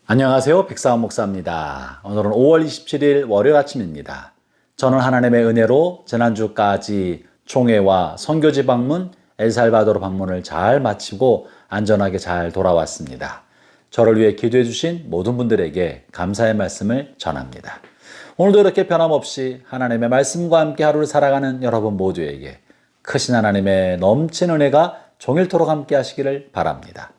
안녕하세요. 백사원 목사입니다. 오늘은 5월 27일 월요일 아침입니다. 저는 하나님의 은혜로 지난주까지 총회와 선교지 방문, 엘살바도르 방문을 잘 마치고 안전하게 잘 돌아왔습니다. 저를 위해 기도해 주신 모든 분들에게 감사의 말씀을 전합니다. 오늘도 이렇게 변함없이 하나님의 말씀과 함께 하루를 살아가는 여러분 모두에게 크신 하나님의 넘치는 은혜가 종일토록 함께 하시기를 바랍니다.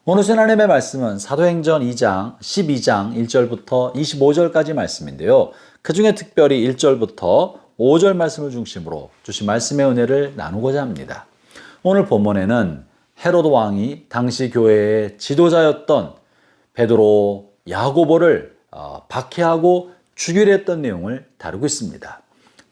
오늘 하나님의 말씀은 사도행전 2장 12장 1절부터 25절까지 말씀인데요. 그 중에 특별히 1절부터 5절 말씀을 중심으로 주신 말씀의 은혜를 나누고자 합니다. 오늘 본문에는 헤로드 왕이 당시 교회의 지도자였던 베드로, 야고보를 박해하고 죽이려 했던 내용을 다루고 있습니다.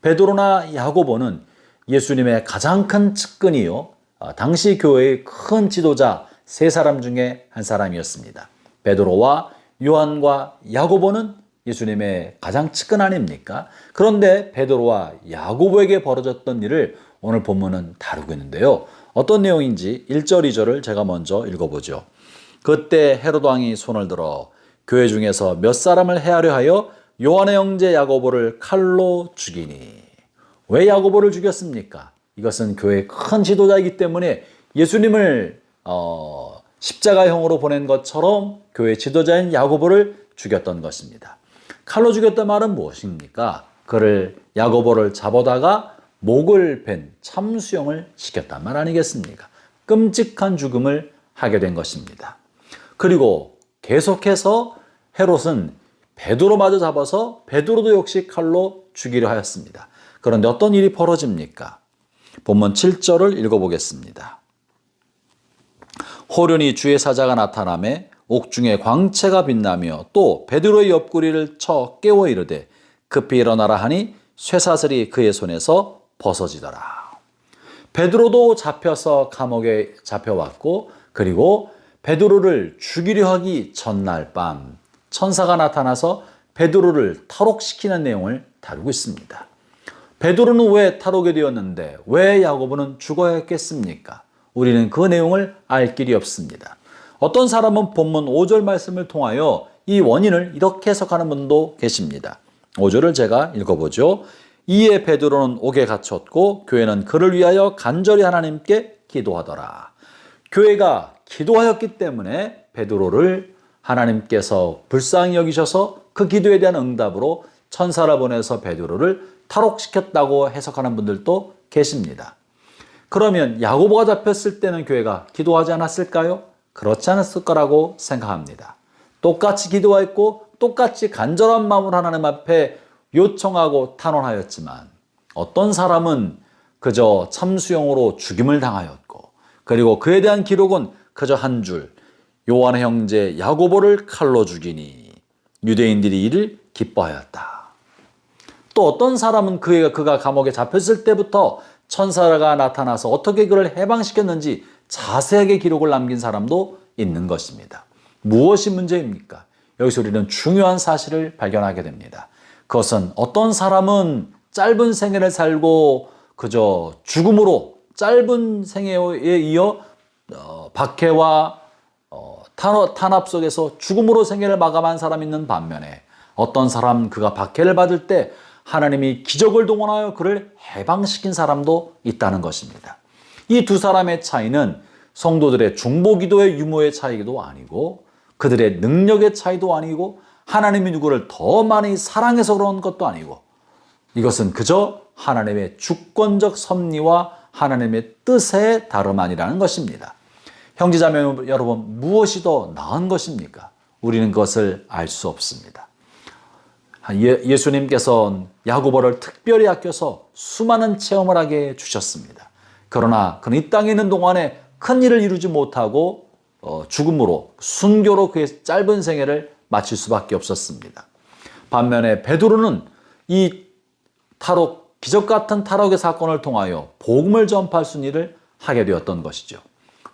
베드로나 야고보는 예수님의 가장 큰 측근이요, 당시 교회의 큰 지도자 세 사람 중에 한 사람이었습니다. 베드로와 요한과 야고보는 예수님의 가장 측근 아닙니까? 그런데 베드로와 야고보에게 벌어졌던 일을 오늘 본문은 다루고 있는데요. 어떤 내용인지 1절, 2절을 제가 먼저 읽어보죠. 그때 헤로드 왕이 손을 들어 교회 중에서 몇 사람을 해하려 하여 요한의 형제 야고보를 칼로 죽이니. 왜 야고보를 죽였습니까? 이것은 교회의 큰 지도자이기 때문에 예수님을 십자가형으로 보낸 것처럼 교회 지도자인 야고보를 죽였던 것입니다. 칼로 죽였단 말은 무엇입니까? 그를 야고보를 잡아다가 목을 벤 참수형을 시켰단 말 아니겠습니까? 끔찍한 죽음을 하게 된 것입니다. 그리고 계속해서 헤롯은 베드로마저 잡아서 베드로도 역시 칼로 죽이려 하였습니다. 그런데 어떤 일이 벌어집니까? 본문 7절을 읽어보겠습니다. 호련히 주의 사자가 나타나매 옥중에 광채가 빛나며 또 베드로의 옆구리를 쳐 깨워 이르되 급히 일어나라 하니 쇠사슬이 그의 손에서 벗어지더라. 베드로도 잡혀서 감옥에 잡혀왔고, 그리고 베드로를 죽이려 하기 전날 밤 천사가 나타나서 베드로를 탈옥시키는 내용을 다루고 있습니다. 베드로는 왜 탈옥이 되었는데 왜 야고보는 죽어야 했겠습니까? 우리는 그 내용을 알 길이 없습니다. 어떤 사람은 본문 5절 말씀을 통하여 이 원인을 이렇게 해석하는 분도 계십니다. 5절을 제가 읽어보죠. 이에 베드로는 옥에 갇혔고 교회는 그를 위하여 간절히 하나님께 기도하더라. 교회가 기도하였기 때문에 베드로를 하나님께서 불쌍히 여기셔서 그 기도에 대한 응답으로 천사를 보내서 베드로를 탈옥시켰다고 해석하는 분들도 계십니다. 그러면 야고보가 잡혔을 때는 교회가 기도하지 않았을까요? 그렇지 않았을 거라고 생각합니다. 똑같이 기도했고 똑같이 간절한 마음으로 하나님 앞에 요청하고 탄원하였지만 어떤 사람은 그저 참수형으로 죽임을 당하였고, 그리고 그에 대한 기록은 그저 한 줄, 요한의 형제 야고보를 칼로 죽이니 유대인들이 이를 기뻐하였다. 또 어떤 사람은 그가 감옥에 잡혔을 때부터 천사가 나타나서 어떻게 그를 해방시켰는지 자세하게 기록을 남긴 사람도 있는 것입니다. 무엇이 문제입니까? 여기서 우리는 중요한 사실을 발견하게 됩니다. 그것은 어떤 사람은 짧은 생애를 살고 그저 죽음으로 짧은 생애에 이어 박해와 탄압 속에서 죽음으로 생애를 마감한 사람이 있는 반면에, 어떤 사람 그가 박해를 받을 때 하나님이 기적을 동원하여 그를 해방시킨 사람도 있다는 것입니다. 이 두 사람의 차이는 성도들의 중보기도의 유무의 차이도 아니고, 그들의 능력의 차이도 아니고, 하나님이 누구를 더 많이 사랑해서 그런 것도 아니고, 이것은 그저 하나님의 주권적 섭리와 하나님의 뜻의 다름 아니라는 것입니다. 형제자매 여러분, 무엇이 더 나은 것입니까? 우리는 그것을 알 수 없습니다. 예수님께서는 야고보를 특별히 아껴서 수많은 체험을 하게 해주셨습니다. 그러나 그는 이 땅에 있는 동안에 큰 일을 이루지 못하고 죽음으로, 순교로 그의 짧은 생애를 마칠 수밖에 없었습니다. 반면에 베드로는 이 기적 같은 탈옥의 사건을 통하여 복음을 전파할 수 있는 일을 하게 되었던 것이죠.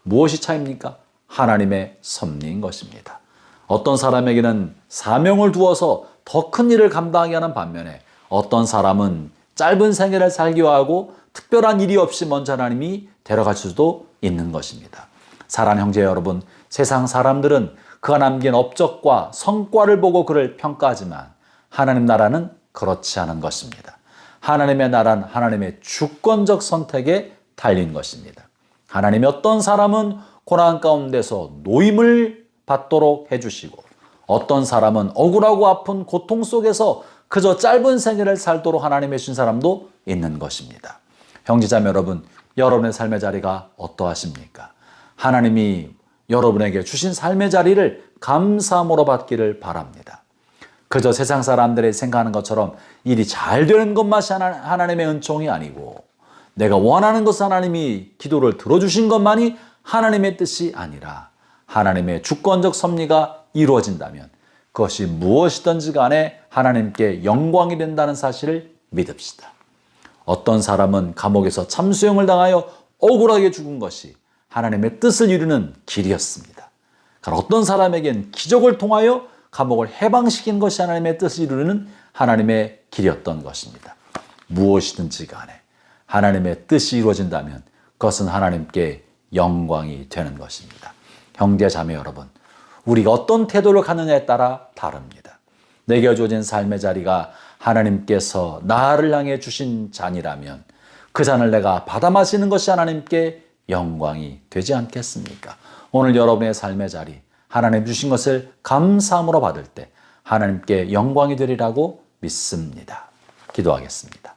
무엇이 차이입니까? 하나님의 섭리인 것입니다. 어떤 사람에게는 사명을 두어서 더 큰 일을 감당하게 하는 반면에, 어떤 사람은 짧은 생애를 살기 하고 특별한 일이 없이 먼저 하나님이 데려갈 수도 있는 것입니다. 사랑하는 형제 여러분, 세상 사람들은 그가 남긴 업적과 성과를 보고 그를 평가하지만 하나님 나라는 그렇지 않은 것입니다. 하나님의 나라는 하나님의 주권적 선택에 달린 것입니다. 하나님이 어떤 사람은 고난 가운데서 노임을 받도록 해주시고 어떤 사람은 억울하고 아픈 고통 속에서 그저 짧은 생애를 살도록 하나님의 주신 사람도 있는 것입니다. 형제자매 여러분, 여러분의 삶의 자리가 어떠하십니까? 하나님이 여러분에게 주신 삶의 자리를 감사함으로 받기를 바랍니다. 그저 세상 사람들이 생각하는 것처럼 일이 잘 되는 것만이 하나님의 은총이 아니고 내가 원하는 것을 하나님이 기도를 들어주신 것만이 하나님의 뜻이 아니라 하나님의 주권적 섭리가 이루어진다면 그것이 무엇이든지 간에 하나님께 영광이 된다는 사실을 믿읍시다. 어떤 사람은 감옥에서 참수형을 당하여 억울하게 죽은 것이 하나님의 뜻을 이루는 길이었습니다. 어떤 사람에겐 기적을 통하여 감옥을 해방시킨 것이 하나님의 뜻을 이루는 하나님의 길이었던 것입니다. 무엇이든지 간에 하나님의 뜻이 이루어진다면 그것은 하나님께 영광이 되는 것입니다. 형제 자매 여러분, 우리가 어떤 태도를 갖느냐에 따라 다릅니다. 내게 주어진 삶의 자리가 하나님께서 나를 향해 주신 잔이라면 그 잔을 내가 받아 마시는 것이 하나님께 영광이 되지 않겠습니까? 오늘 여러분의 삶의 자리, 하나님 주신 것을 감사함으로 받을 때 하나님께 영광이 되리라고 믿습니다. 기도하겠습니다.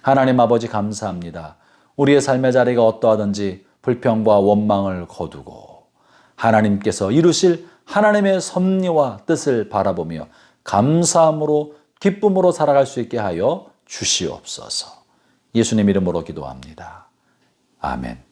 하나님 아버지 감사합니다. 우리의 삶의 자리가 어떠하든지 불평과 원망을 거두고 하나님께서 이루실 하나님의 섭리와 뜻을 바라보며 감사함으로 기쁨으로 살아갈 수 있게 하여 주시옵소서. 예수님 이름으로 기도합니다. 아멘.